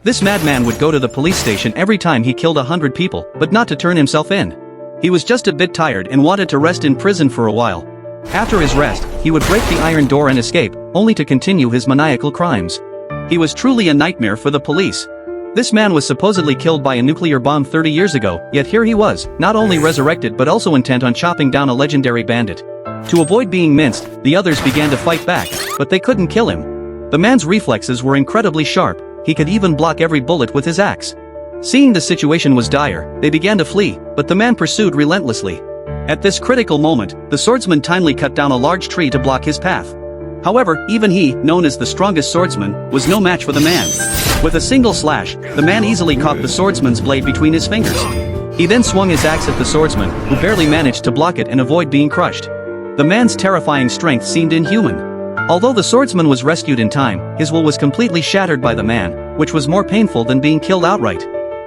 This madman would go to the police station every time he killed 100 people, but not to turn himself in. He was just a bit tired and wanted to rest in prison for a while. After his rest, he would break the iron door and escape, only to continue his maniacal crimes. He was truly a nightmare for the police. This man was supposedly killed by a nuclear bomb 30 years ago, yet here he was, not only resurrected but also intent on chopping down a legendary bandit. To avoid being minced, the others began to fight back, but they couldn't kill him. The man's reflexes were incredibly sharp, he could even block every bullet with his axe. Seeing the situation was dire, they began to flee, but the man pursued relentlessly. At this critical moment, the swordsman timely cut down a large tree to block his path. However, even he, known as the strongest swordsman, was no match for the man. With a single slash, the man easily caught the swordsman's blade between his fingers. He then swung his axe at the swordsman, who barely managed to block it and avoid being crushed. The man's terrifying strength seemed inhuman. Although the swordsman was rescued in time, his will was completely shattered by the man, which was more painful than being killed outright.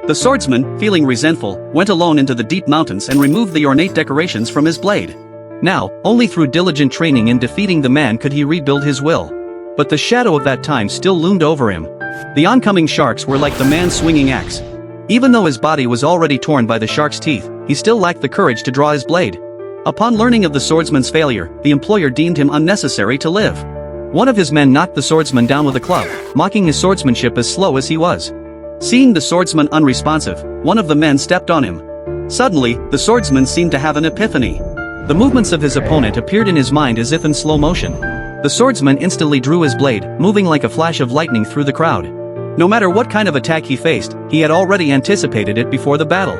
The swordsman, feeling resentful, went alone into the deep mountains and removed the ornate decorations from his blade. Now, only through diligent training and defeating the man could he rebuild his will. But the shadow of that time still loomed over him. The oncoming sharks were like the man's swinging axe. Even though his body was already torn by the shark's teeth, he still lacked the courage to draw his blade. Upon learning of the swordsman's failure, the employer deemed him unnecessary to live. One of his men knocked the swordsman down with a club, mocking his swordsmanship as slow as he was. Seeing the swordsman unresponsive, one of the men stepped on him. Suddenly, the swordsman seemed to have an epiphany. The movements of his opponent appeared in his mind as if in slow motion. The swordsman instantly drew his blade, moving like a flash of lightning through the crowd. No matter what kind of attack he faced, he had already anticipated it before the battle.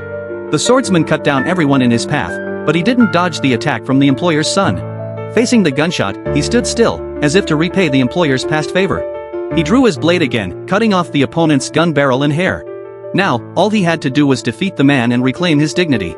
The swordsman cut down everyone in his path, but he didn't dodge the attack from the employer's son. Facing the gunshot, he stood still, as if to repay the employer's past favor. He drew his blade again, cutting off the opponent's gun barrel and hair. Now, all he had to do was defeat the man and reclaim his dignity.